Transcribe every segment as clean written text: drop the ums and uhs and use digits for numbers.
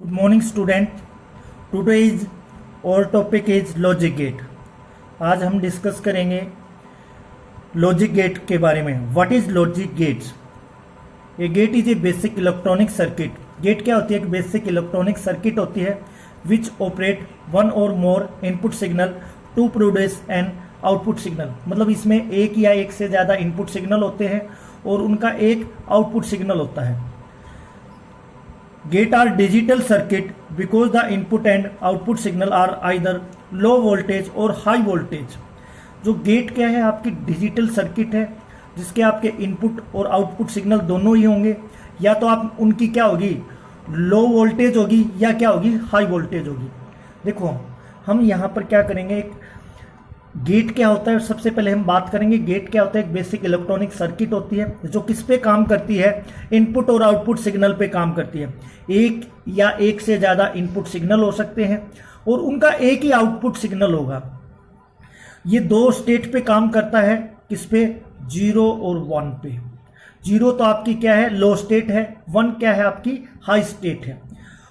Good morning student. Today is our topic is logic gate. आज हम discuss करेंगे logic gate के बारे में. What is logic gates? A gate is a basic electronic circuit. Gate क्या होती है? एक बेसिक इलेक्ट्रॉनिक सर्किट होती है विच operate one or more input signal to produce an output signal. मतलब इसमें एक या एक से ज़्यादा इनपुट सिग्नल होते हैं और उनका एक आउटपुट सिग्नल होता है. Gate are digital circuit because the input and output signal are either low voltage or high voltage. जो गेट क्या है? आपकी डिजिटल सर्किट है जिसके आपके इनपुट और आउटपुट सिग्नल दोनों ही होंगे. या तो आप उनकी क्या होगी? लो वोल्टेज होगी या क्या होगी? हाई वोल्टेज होगी. देखो हम यहाँ पर क्या करेंगे, एक गेट क्या होता है सबसे पहले हम बात करेंगे. गेट क्या होता है? एक बेसिक इलेक्ट्रॉनिक सर्किट होती है जो किस पे काम करती है? इनपुट और आउटपुट सिग्नल पे काम करती है. एक या एक से ज़्यादा इनपुट सिग्नल हो सकते हैं और उनका एक ही आउटपुट सिग्नल होगा. ये दो स्टेट पे काम करता है. किस पे? 0 और 1 पे. 0 तो आपकी क्या है? लो स्टेट है. 1 क्या है? आपकी हाई स्टेट है.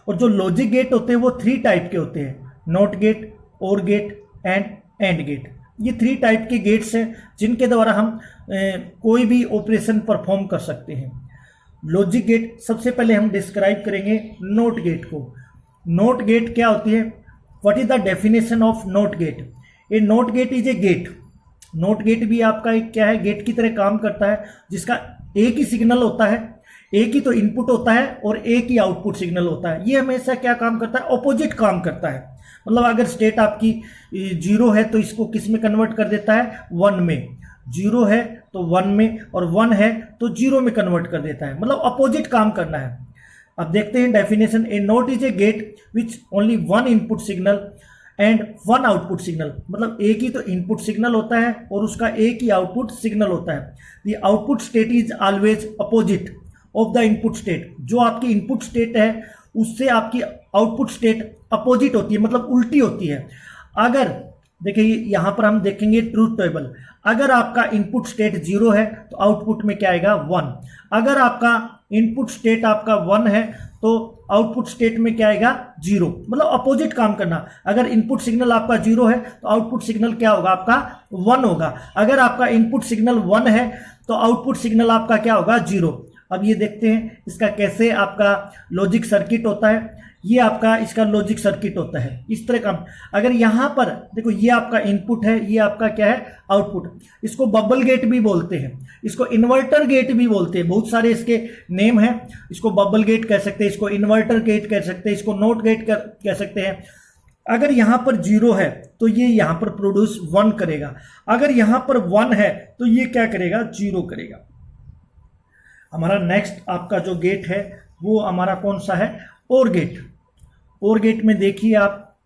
और जो लॉजिक गेट होते हैं वो 3 टाइप के होते हैं: नॉट गेट, और गेट एंड गेट. ये 3 टाइप के गेट्स हैं जिनके द्वारा हम कोई भी ऑपरेशन परफॉर्म कर सकते हैं. लॉजिक गेट सबसे पहले हम डिस्क्राइब करेंगे नॉट गेट को. नॉट गेट क्या होती है? What is the definition of not gate? A not gate is a gate. Not gate भी आपका एक क्या है? गेट की तरह काम करता है जिसका एक ही सिग्नल होता है, एक ही तो इनपुट होता है और एक ही आउटपुट सिग्नल होता है. ये हमेशा क्या काम करता है? ऑपोजिट काम करता है. मतलब अगर स्टेट आपकी 0 है तो इसको किस में कन्वर्ट कर देता है? 1 में. 0 है तो 1 में और 1 है तो 0 में कन्वर्ट कर देता है. मतलब अपोजिट काम करना है. अब देखते हैं definition. A not is a gate which only one input signal and one output signal. मतलब एक ही तो इनपुट सिग्नल होता है और उसका एक ही आउटपुट सिग्नल होता है. The output state is always opposite of the input state. जो आपकी इनपुट स्टेट है उससे आपकी आउटपुट स्टेट अपोजिट होती है, मतलब उल्टी होती है. अगर देखिए यहां पर हम देखेंगे ट्रूथ टेबल. अगर आपका इनपुट स्टेट 0 है तो आउटपुट में क्या आएगा? 1. अगर आपका इनपुट स्टेट आपका 1 है तो आउटपुट स्टेट में क्या आएगा? 0. मतलब अपोजिट काम करना. अगर इनपुट सिग्नल आपका 0 है तो आउटपुट सिग्नल क्या होगा? आपका 1 होगा. अगर आपका इनपुट सिग्नल 1 है तो आउटपुट सिग्नल आपका क्या होगा? 0. अब ये देखते हैं इसका कैसे आपका लॉजिक सर्किट होता है. ये आपका इसका लॉजिक सर्किट होता है इस तरह का. अगर यहाँ पर देखो ये आपका इनपुट है, ये आपका क्या है? आउटपुट. इसको बबल गेट भी बोलते हैं, इसको इन्वर्टर गेट भी बोलते हैं. बहुत सारे इसके नेम हैं. इसको बबल गेट कह सकते हैं, इसको इन्वर्टर गेट कह सकते हैं, इसको नॉट गेट कह सकते हैं. अगर यहाँ पर 0 है तो ये यहाँ पर प्रोड्यूस 1 करेगा. अगर यहाँ पर 1 है तो ये क्या करेगा? 0 करेगा. हमारा नेक्स्ट आपका जो गेट है वो हमारा कौन सा है? और गेट. और गेट में देखिए आप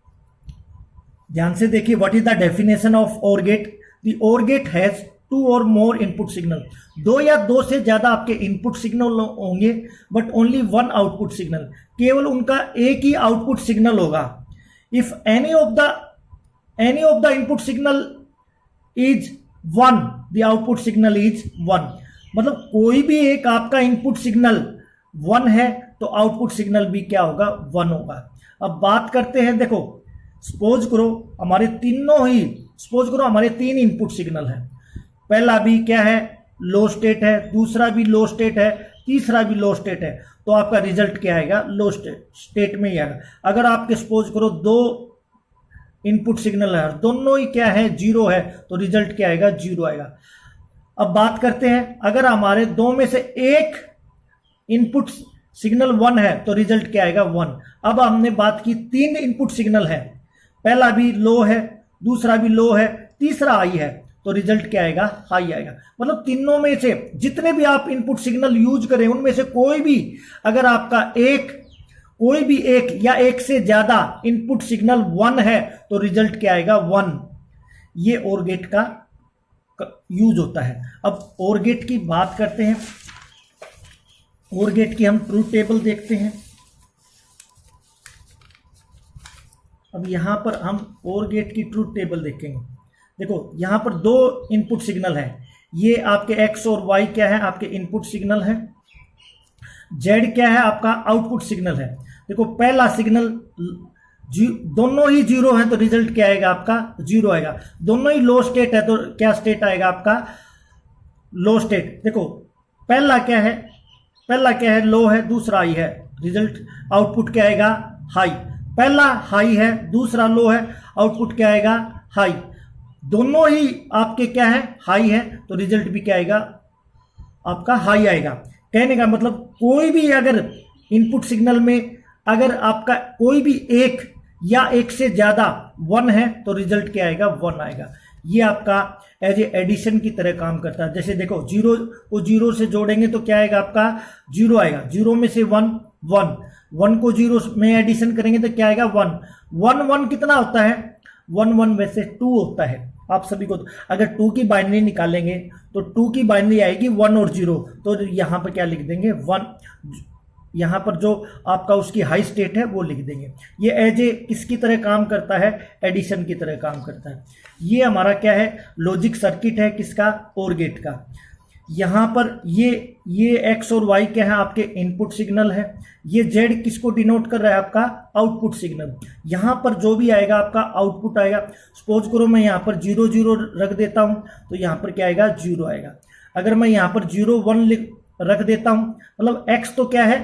ध्यान से देखिए. What is the definition of और गेट? द और गेट हैज 2 और मोर इनपुट सिग्नल. 2 या 2 से ज्यादा आपके इनपुट सिग्नल होंगे बट ओनली 1 आउटपुट सिग्नल. केवल उनका एक ही आउटपुट सिग्नल होगा. If any of the input signal is 1, the output signal is 1. मतलब कोई भी एक आपका इनपुट सिग्नल 1 है तो आउटपुट सिग्नल भी क्या होगा? 1 होगा. अब बात करते हैं. देखो सपोज करो हमारे 3 इनपुट सिग्नल है. पहला भी क्या है? लो स्टेट है, दूसरा भी लो स्टेट है, तीसरा भी लो स्टेट है. तो आपका रिजल्ट क्या आएगा? लो स्टेट में ही आएगा. अगर आपके सपोज करो 2 इनपुट सिग्नल है, दोनों ही क्या है? 0 है, तो रिजल्ट क्या आएगा? 0 आएगा. अब बात करते हैं अगर हमारे 2 में से एक इनपुट सिग्नल 1 है तो रिजल्ट क्या आएगा? 1. अब हमने बात की 3 इनपुट सिग्नल है, पहला भी लो है, दूसरा भी लो है, तीसरा हाई है, तो रिजल्ट क्या आएगा? हाई आएगा. मतलब तीनों में से जितने भी आप इनपुट सिग्नल यूज करें उनमें से कोई भी अगर आपका कोई भी एक या एक से ज्यादा इनपुट सिग्नल 1 है तो रिजल्ट क्या आएगा? 1. ये और गेट का यूज होता है. अब और गेट की बात करते हैं. और गेट की हम ट्रूथ टेबल देखते हैं. अब यहां पर हम और गेट की ट्रूथ टेबल देखेंगे. देखो यहां पर 2 इनपुट सिग्नल है. ये आपके x और y क्या है? आपके इनपुट सिग्नल है. z क्या है? आपका आउटपुट सिग्नल है. देखो पहला सिग्नल दोनों ही जीरो है तो रिजल्ट क्या आएगा आपका जीरो आएगा। दोनों ही लो स्टेट है तो क्या स्टेट आएगा आपका लो स्टेट। देखो पहला क्या है लो है, दूसरा हाई है, रिजल्ट आउटपुट क्या आएगा हाई। पहला हाई है दूसरा लो है, आउटपुट क्या आएगा हाई। दोनों ही आपके क्या है हाई है तो रिजल्ट भी क्या आएगा आपका हाई आएगा। कहने का मतलब कोई भी अगर इनपुट सिग्नल में अगर आपका कोई भी एक या एक से ज्यादा वन है तो रिजल्ट क्या आएगा वन आएगा। ये आपका एज ए एडिशन की तरह काम करता है। जैसे देखो जीरो को जीरो से जोड़ेंगे तो क्या आएगा आपका जीरो आएगा, जीरो में से वन वन, वन को जीरो में एडिशन करेंगे तो क्या आएगा वन। वन वन कितना होता है, वन वन वैसे टू होता है। आप सभी को अगर टू की बाइनरी निकालेंगे तो टू की बाइनरी आएगी वन और जीरो, तो यहां पर क्या लिख देंगे वन, यहां पर जो आपका उसकी हाई स्टेट है वो लिख देंगे। ये एज ए किसकी तरह काम करता है, एडिशन की तरह काम करता है। ये हमारा क्या है लॉजिक सर्किट है किसका, ओर गेट का। यहां पर ये एक्स और वाई क्या है आपके इनपुट सिग्नल है, ये जेड किसको डिनोट कर रहा है आपका आउटपुट सिग्नल। यहां पर जो भी आएगा आपका आउटपुट आएगा। सपोज करो मैं यहां पर 0 0 रख देता हूं तो यहां पर क्या आएगा 0 आएगा। अगर मैं यहां पर 0 1 रख देता हूं मतलब एक्स तो क्या है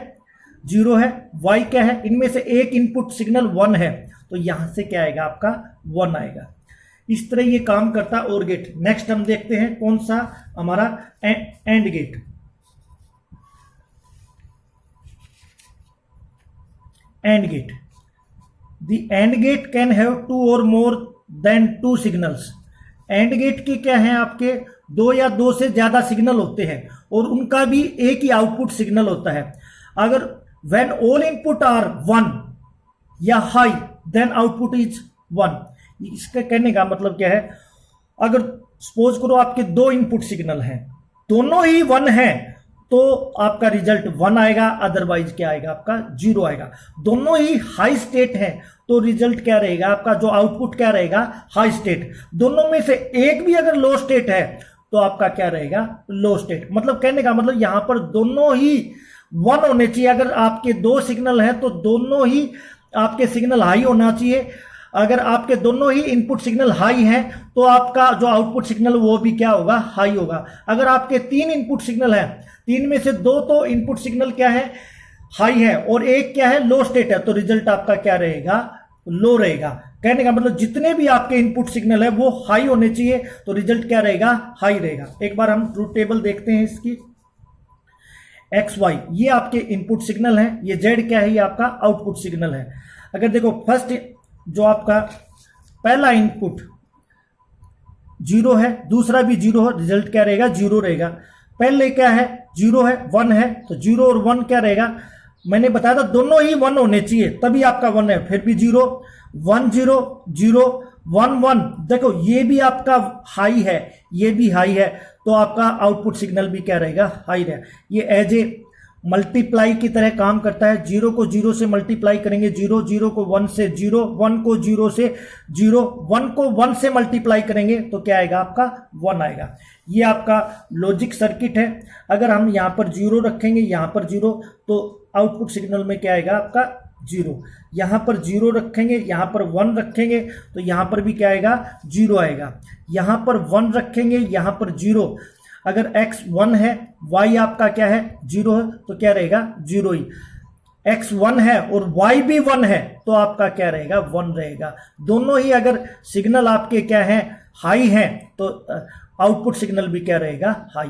0 है, वाई क्या है, इनमें से एक इनपुट सिग्नल 1 है तो यहां से क्या आएगा आपका 1 आएगा। इस तरह ये काम करता और गेट। नेक्स्ट हम देखते हैं कौन सा हमारा AND gate. AND gate, the AND gate can have two or more than two signals. AND gate के क्या है आपके दो या दो से ज्यादा सिग्नल होते हैं और उनका भी एक ही आउटपुट सिग्नल होता है। अगर व्हेन ऑल इनपुट आर 1 या हाई देन आउटपुट इज 1। इसका कहने का मतलब क्या है, अगर सपोज करो आपके दो इनपुट सिग्नल हैं दोनों ही 1 है तो आपका रिजल्ट 1 आएगा, अदरवाइज क्या आएगा आपका 0 आएगा। दोनों ही हाई स्टेट है तो रिजल्ट क्या रहेगा आपका, जो आउटपुट क्या रहेगा हाई स्टेट। दोनों में से एक भी अगर लो स्टेट है तो आपका क्या रहेगा लो स्टेट। मतलब कहने का मतलब यहां पर दोनों ही 1 होने चाहिए। अगर आपके दो सिग्नल है तो दोनों ही आपके सिग्नल हाई होना चाहिए। अगर आपके दोनों ही इनपुट सिग्नल हाई हैं तो आपका जो आउटपुट सिग्नल वो भी क्या होगा हाई होगा। अगर आपके 3 इनपुट सिग्नल हैं, 3 में से 2 तो इनपुट सिग्नल क्या है हाई है और एक क्या है लो स्टेट है तो रिजल्ट आपका क्या रहेगा लो रहेगा। कहने का मतलब जितने भी आपके इनपुट सिग्नल है वो हाई होने चाहिए तो रिजल्ट क्या रहेगा हाई रहेगा। एक बार हम ट्रूथ टेबल देखते हैं इसकी। एक्स वाई ये आपके इनपुट सिग्नल है, ये जेड क्या है ये आपका आउटपुट सिग्नल है। अगर देखो फर्स्ट जो आपका पहला इनपुट 0 है दूसरा भी 0 है, रिजल्ट क्या रहेगा 0 रहेगा। पहले क्या है 0 है 1 है तो 0 और 1 क्या रहेगा, मैंने बताया था दोनों ही 1 होने चाहिए तभी आपका 1 है। फिर भी 0 1 0 0 1 1, देखो ये भी आपका हाई है ये भी हाई है तो आपका आउटपुट सिग्नल भी क्या रहेगा हाई रहेगा। ये एज ए मल्टीप्लाई की तरह काम करता है। 0 को 0 से मल्टीप्लाई करेंगे 0, 0 को 1 से 0, 1 को 0 से 0, 1 को 1 से मल्टीप्लाई करेंगे तो क्या आएगा आपका 1 आएगा। ये आपका लॉजिक सर्किट है। अगर हम यहाँ पर 0 रखेंगे यहाँ पर 0 तो आउटपुट सिग्नल में क्या आएगा आपका 0। यहाँ पर 0 रखेंगे यहाँ पर 1 रखेंगे तो यहाँ पर भी क्या आएगा 0 आएगा। यहाँ पर 1 रखेंगे यहाँ पर 0, अगर x 1 है y आपका क्या है 0 है तो क्या रहेगा 0 ही। x 1 है और y भी 1 है तो आपका क्या रहेगा 1 रहेगा। दोनों ही अगर सिग्नल आपके क्या है हाई हैं तो आउटपुट सिग्नल भी क्या रहेगा हाई।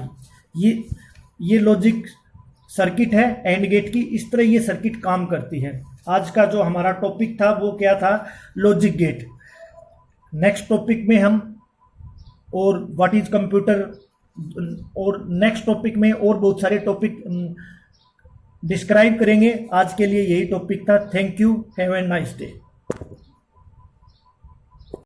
ये लॉजिक सर्किट है एंड गेट की। इस तरह ये सर्किट काम करती है। आज का जो हमारा टॉपिक था वो क्या था लॉजिक गेट। नेक्स्ट टॉपिक में हम और व्हाट इज कंप्यूटर और नेक्स्ट टॉपिक में और बहुत सारे टॉपिक डिस्क्राइब करेंगे। आज के लिए यही टॉपिक था। Thank you, have a nice day.